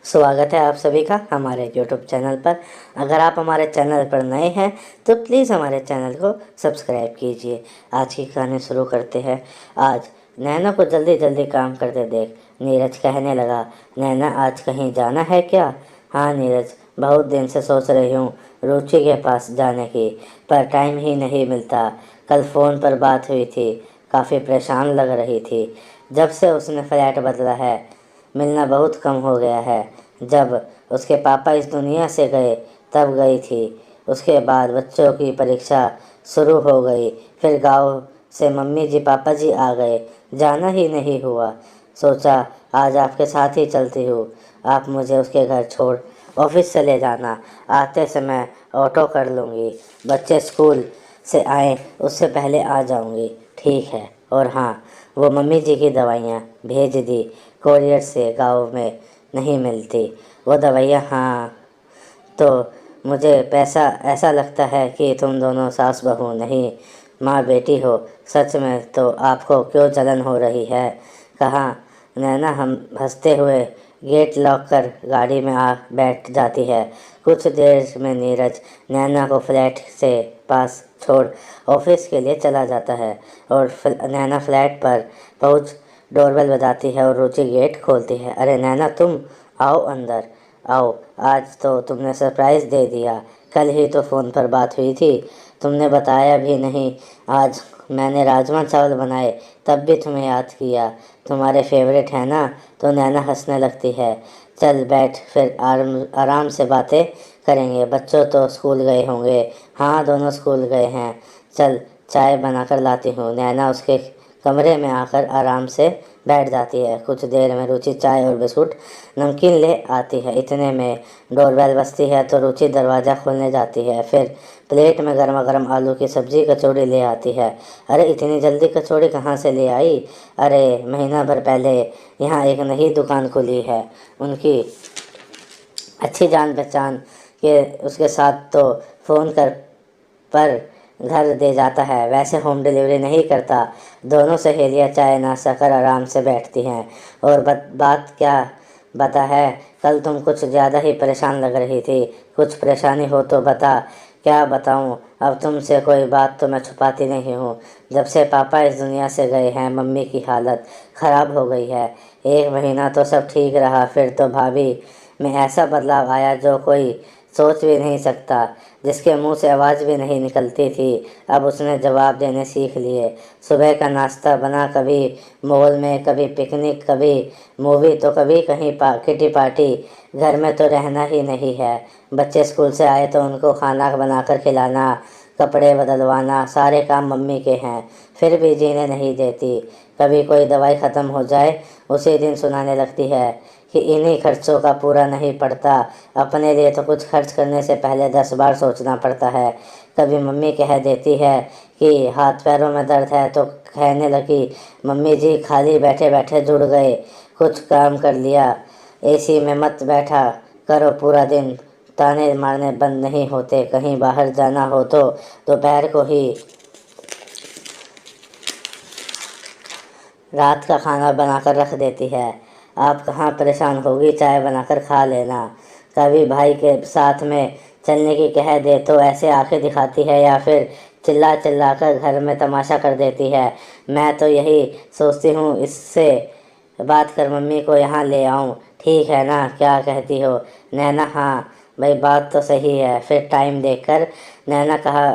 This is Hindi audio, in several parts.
स्वागत है आप सभी का हमारे YouTube चैनल पर। अगर आप हमारे चैनल पर नए हैं तो प्लीज़ हमारे चैनल को सब्सक्राइब कीजिए। आज की कहानी शुरू करते हैं। आज नैना को जल्दी जल्दी काम करते देख नीरज कहने लगा, नैना आज कहीं जाना है क्या? हाँ नीरज, बहुत दिन से सोच रही हूँ रुचि के पास जाने की, पर टाइम ही नहीं मिलता। कल फ़ोन पर बात हुई थी, काफ़ी परेशान लग रही थी। जब से उसने फ्लैट बदला है मिलना बहुत कम हो गया है। जब उसके पापा इस दुनिया से गए तब गई थी। उसके बाद बच्चों की परीक्षा शुरू हो गई, फिर गांव से मम्मी जी पापा जी आ गए, जाना ही नहीं हुआ। सोचा आज आपके साथ ही चलती हूँ, आप मुझे उसके घर छोड़ ऑफिस चले जाना, आते समय ऑटो कर लूँगी, बच्चे स्कूल से आए उससे पहले आ जाऊँगी। ठीक है। और हाँ, वो मम्मी जी की दवाइयाँ भेज दी, कोरियर से गांव में नहीं मिलती वो दवाइयाँ। हाँ, तो मुझे पैसा ऐसा लगता है कि तुम दोनों सास बहू नहीं माँ बेटी हो। सच में तो आपको क्यों जलन हो रही है? कहा नैना हम हंसते हुए गेट लॉक कर गाड़ी में आ बैठ जाती है। कुछ देर में नीरज नैना को फ्लैट से पास छोड़ ऑफिस के लिए चला जाता है और नैना फ्लैट पर पहुंच डोरबेल बजाती है और रुचि गेट खोलती है। अरे नैना, तुम आओ अंदर आओ, आज तो तुमने सरप्राइज़ दे दिया। कल ही तो फ़ोन पर बात हुई थी, तुमने बताया भी नहीं। आज मैंने राजमा चावल बनाए तब भी तुम्हें याद किया, तुम्हारे फेवरेट है ना? तो नैना हंसने लगती है। चल बैठ, फिर आराम से बातें करेंगे। बच्चों तो स्कूल गए होंगे। हाँ, दोनों स्कूल गए हैं। चल चाय बनाकर लाती हूँ। नैना उसके कमरे में आकर आराम से बैठ जाती है। कुछ देर में रुचि चाय और बिस्कुट नमकीन ले आती है। इतने में डोरबेल बजती है तो रुचि दरवाज़ा खोलने जाती है। फिर प्लेट में गर्मा गर्म आलू की सब्जी कचौड़ी ले आती है। अरे इतनी जल्दी कचौड़ी कहाँ से ले आई? अरे महीना भर पहले यहाँ एक नई दुकान खुली है, उनकी अच्छी जान पहचान के उसके साथ तो फ़ोन कर पर घर दे जाता है, वैसे होम डिलीवरी नहीं करता। दोनों सहेलियां चाय नाश्ता कर आराम से बैठती हैं। और बात क्या बता है, कल तुम कुछ ज़्यादा ही परेशान लग रही थी। कुछ परेशानी हो तो बता। क्या बताऊं, अब तुमसे कोई बात तो मैं छुपाती नहीं हूँ। जब से पापा इस दुनिया से गए हैं मम्मी की हालत ख़राब हो गई है। एक महीना तो सब ठीक रहा, फिर तो भाभी में ऐसा बदलाव आया जो कोई सोच भी नहीं सकता। जिसके मुंह से आवाज़ भी नहीं निकलती थी, अब उसने जवाब देने सीख लिए। सुबह का नाश्ता बना, कभी मॉल में, कभी पिकनिक, कभी मूवी, तो कभी कहीं किटी पार्टी। घर में तो रहना ही नहीं है। बच्चे स्कूल से आए तो उनको खाना बनाकर खिलाना, कपड़े बदलवाना, सारे काम मम्मी के हैं। फिर भी जीने नहीं देती। कभी कोई दवाई ख़त्म हो जाए उसी दिन सुनाने लगती है कि इन्हीं खर्चों का पूरा नहीं पड़ता। अपने लिए तो कुछ खर्च करने से पहले 10 बार सोचना पड़ता है। कभी मम्मी कह देती है कि हाथ पैरों में दर्द है तो कहने लगी, मम्मी जी खाली बैठे बैठे जुड़ गए, कुछ काम कर लिया। एसी में मत बैठा करो पूरा दिन, ताने मारने बंद नहीं होते। कहीं बाहर जाना हो तो दोपहर को ही रात का खाना बनाकर रख देती है। आप कहाँ परेशान होगी, चाय बनाकर खा लेना। कभी भाई के साथ में चलने की कह दे तो ऐसे आंखें दिखाती है या फिर चिल्ला चिल्ला कर घर में तमाशा कर देती है। मैं तो यही सोचती हूँ इससे बात कर मम्मी को यहाँ ले आऊँ, ठीक है ना? क्या कहती हो नैना? हाँ भाई, बात तो सही है। फिर टाइम देखकर नैना कहा,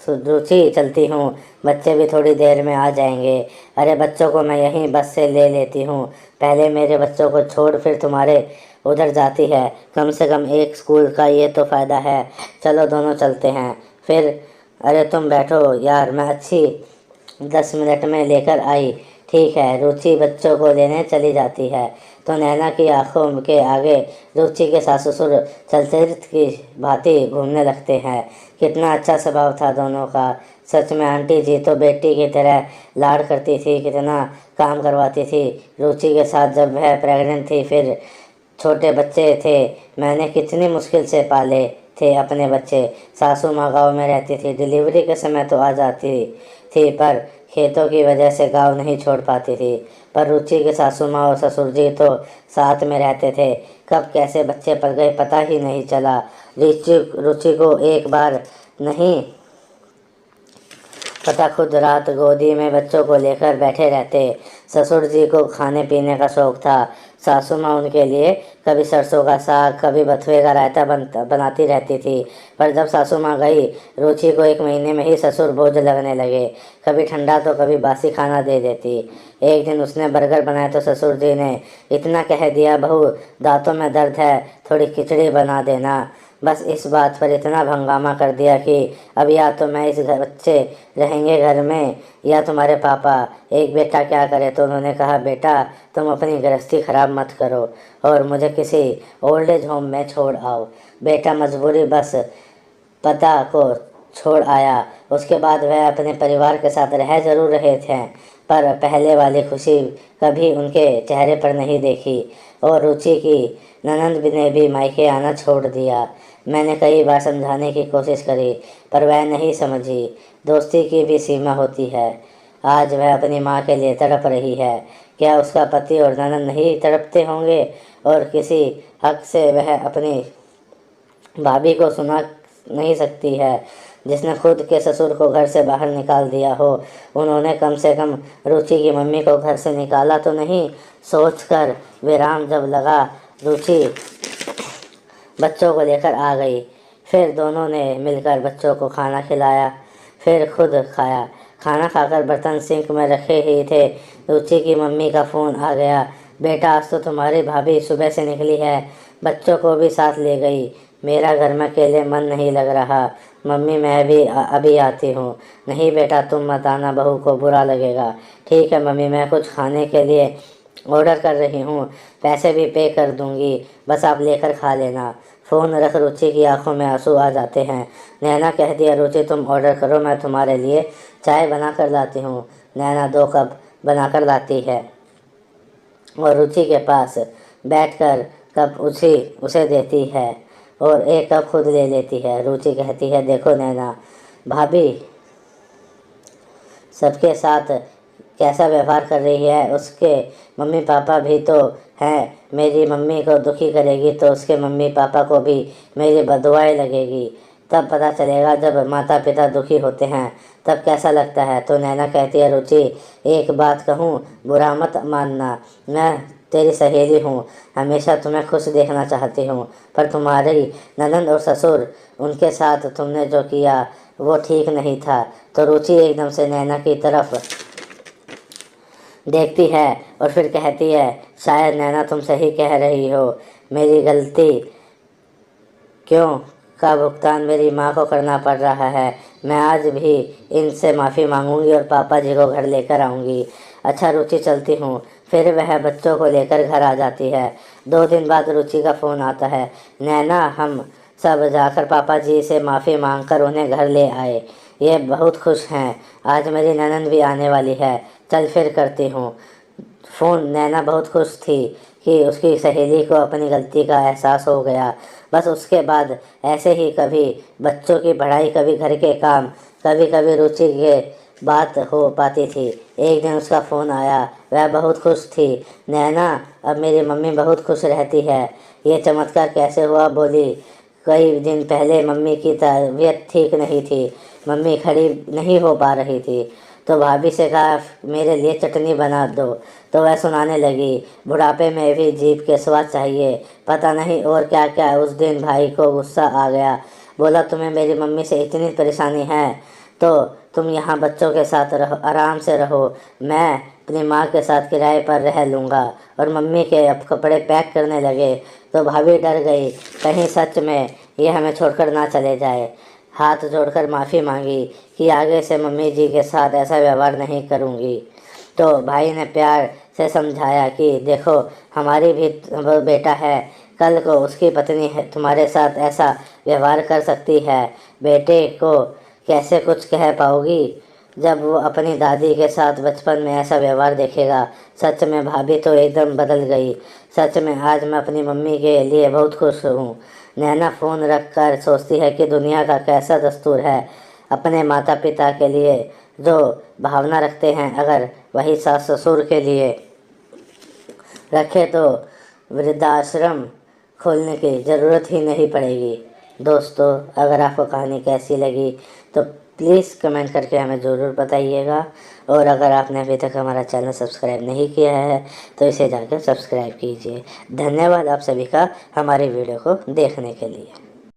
रुचि चलती हूँ, बच्चे भी थोड़ी देर में आ जाएंगे। अरे बच्चों को मैं यहीं बस से ले लेती हूँ, पहले मेरे बच्चों को छोड़ फिर तुम्हारे उधर जाती है। कम से कम एक स्कूल का ये तो फ़ायदा है। चलो दोनों चलते हैं फिर। अरे तुम बैठो यार, मैं अच्छी 10 मिनट में लेकर आई। ठीक है। रुचि बच्चों को लेने चली जाती है तो नैना की आंखों के आगे रुचि के सास ससुर चलचित्र की भांति घूमने लगते हैं। कितना अच्छा स्वभाव था दोनों का। सच में आंटी जी तो बेटी की तरह लाड करती थी, कितना काम करवाती थी रुचि के साथ। जब वह प्रेग्नेंट थी, फिर छोटे बच्चे थे, मैंने कितनी मुश्किल से पाले थे अपने बच्चे। सासू माँ गाँव में रहती थी, डिलीवरी के समय तो आ जाती थी पर खेतों की वजह से गाँव नहीं छोड़ पाती थी। पर रुचि के सासू माँ और ससुर जी तो साथ में रहते थे। कब कैसे बच्चे पल गए पता ही नहीं चला। रुचि को एक बार नहीं पता, खुद रात गोदी में बच्चों को लेकर बैठे रहते। ससुर जी को खाने पीने का शौक था। सासू माँ उनके लिए कभी सरसों का साग, कभी बथुए का रायता बनाती रहती थी। पर जब सासू माँ गई, रुचि को 1 महीने में ही ससुर बोझ लगने लगे। कभी ठंडा तो कभी बासी खाना दे देती। एक दिन उसने बर्गर बनाया तो ससुर जी ने इतना कह दिया, बहू दांतों में दर्द है, थोड़ी खिचड़ी बना देना। बस इस बात पर इतना हंगामा कर दिया कि अब या तो मैं इस बच्चे रहेंगे घर में या तुम्हारे पापा। एक बेटा क्या करे। तो उन्होंने कहा, बेटा तुम अपनी गृहस्थी खराब मत करो और मुझे किसी ओल्ड एज होम में छोड़ आओ। बेटा मजबूरी बस पता को छोड़ आया। उसके बाद वह अपने परिवार के साथ रह जरूर रहे थे, पर पहले वाली खुशी कभी उनके चेहरे पर नहीं देखी। और रुचि की ननंद ने भी मायके आना छोड़ दिया। मैंने कई बार समझाने की कोशिश करी, पर वह नहीं समझी। दोस्ती की भी सीमा होती है। आज वह अपनी माँ के लिए तड़प रही है। क्या उसका पति और ननंद नहीं तड़पते होंगे? और किसी हक से वह अपनी भाभी को सुना नहीं सकती है, जिसने खुद के ससुर को घर से बाहर निकाल दिया हो। उन्होंने कम से कम रुचि की मम्मी को घर से निकाला तो नहीं। सोचकर विराम जब लगा, रुचि बच्चों को लेकर आ गई। फिर दोनों ने मिलकर बच्चों को खाना खिलाया, फिर खुद खाया। खाना खाकर बर्तन सिंक में रखे ही थे, रुचि की मम्मी का फ़ोन आ गया। बेटा आज तो तुम्हारी भाभी सुबह से निकली है, बच्चों को भी साथ ले गई। मेरा घर में अकेले मन नहीं लग रहा। मम्मी मैं भी अभी आती हूँ। नहीं बेटा तुम मत आना, बहू को बुरा लगेगा। ठीक है मम्मी, मैं कुछ खाने के लिए ऑर्डर कर रही हूँ, पैसे भी पे कर दूँगी, बस आप लेकर खा लेना। फ़ोन रख रुचि की आंखों में आंसू आ जाते हैं। नैना कह दिया, रुचि तुम ऑर्डर करो, मैं तुम्हारे लिए चाय बना कर लाती हूँ। नैना 2 कप बना कर लाती है और रुचि के पास बैठकर कप उसे देती है और 1 कप खुद ले लेती है। रुचि कहती है, देखो नैना, भाभी सबके साथ कैसा व्यवहार कर रही है। उसके मम्मी पापा भी तो हैं। मेरी मम्मी को दुखी करेगी तो उसके मम्मी पापा को भी मेरी बददुआएं लगेगी। तब पता चलेगा जब माता पिता दुखी होते हैं तब कैसा लगता है। तो नैना कहती है, रुचि एक बात कहूँ, बुरा मत मानना, मैं तेरी सहेली हूँ, हमेशा तुम्हें खुश देखना चाहती हूँ, पर तुम्हारी ननंद और ससुर, उनके साथ तुमने जो किया वो ठीक नहीं था। तो रुचि एकदम से नैना की तरफ देखती है और फिर कहती है, शायद नैना तुम सही कह रही हो, मेरी गलती क्यों का भुगतान मेरी माँ को करना पड़ रहा है। मैं आज भी इनसे माफ़ी मांगूंगी और पापा जी को घर लेकर आऊँगी। अच्छा रुचि चलती हूँ। फिर वह बच्चों को लेकर घर आ जाती है। 2 दिन बाद रुचि का फ़ोन आता है, नैना हम सब जाकर पापा जी से माफ़ी मांगकर उन्हें घर ले आए। ये बहुत खुश हैं। आज मेरी ननंद भी आने वाली है, चल फिर करती हूँ फ़ोन। नैना बहुत खुश थी कि उसकी सहेली को अपनी गलती का एहसास हो गया। बस उसके बाद ऐसे ही कभी बच्चों की पढ़ाई, कभी घर के काम, कभी कभी रुचि के बात हो पाती थी। एक दिन उसका फ़ोन आया, वह बहुत खुश थी। नैना अब मेरी मम्मी बहुत खुश रहती है। ये चमत्कार कैसे हुआ? बोली, कई दिन पहले मम्मी की तबीयत ठीक नहीं थी, मम्मी खड़ी नहीं हो पा रही थी, तो भाभी से कहा मेरे लिए चटनी बना दो। तो वह सुनाने लगी, बुढ़ापे में भी जीभ के स्वाद चाहिए, पता नहीं और क्या क्या। उस दिन भाई को गुस्सा आ गया, बोला तुम्हें मेरी मम्मी से इतनी परेशानी है तो तुम यहाँ बच्चों के साथ रहो, आराम से रहो, मैं अपनी माँ के साथ किराए पर रह लूँगा। और मम्मी के अब कपड़े पैक करने लगे तो भाभी डर गई, कहीं सच में ये हमें छोड़कर ना चले जाए। हाथ जोड़कर माफ़ी मांगी कि आगे से मम्मी जी के साथ ऐसा व्यवहार नहीं करूँगी। तो भाई ने प्यार से समझाया कि देखो हमारी भी बेटा है, कल को उसकी पत्नी है तुम्हारे साथ ऐसा व्यवहार कर सकती है, बेटे को कैसे कुछ कह पाओगी जब वो अपनी दादी के साथ बचपन में ऐसा व्यवहार देखेगा। सच में भाभी तो एकदम बदल गई। सच में आज मैं अपनी मम्मी के लिए बहुत खुश हूँ। नैना फ़ोन रख कर सोचती है कि दुनिया का कैसा दस्तूर है, अपने माता पिता के लिए जो भावना रखते हैं, अगर वही सास ससुर के लिए रखे तो वृद्धाश्रम खोलने की ज़रूरत ही नहीं पड़ेगी। दोस्तों, अगर आपको कहानी कैसी लगी तो प्लीज़ कमेंट करके हमें ज़रूर बताइएगा। और अगर आपने अभी तक हमारा चैनल सब्सक्राइब नहीं किया है तो इसे जाकर सब्सक्राइब कीजिए। धन्यवाद आप सभी का हमारे वीडियो को देखने के लिए।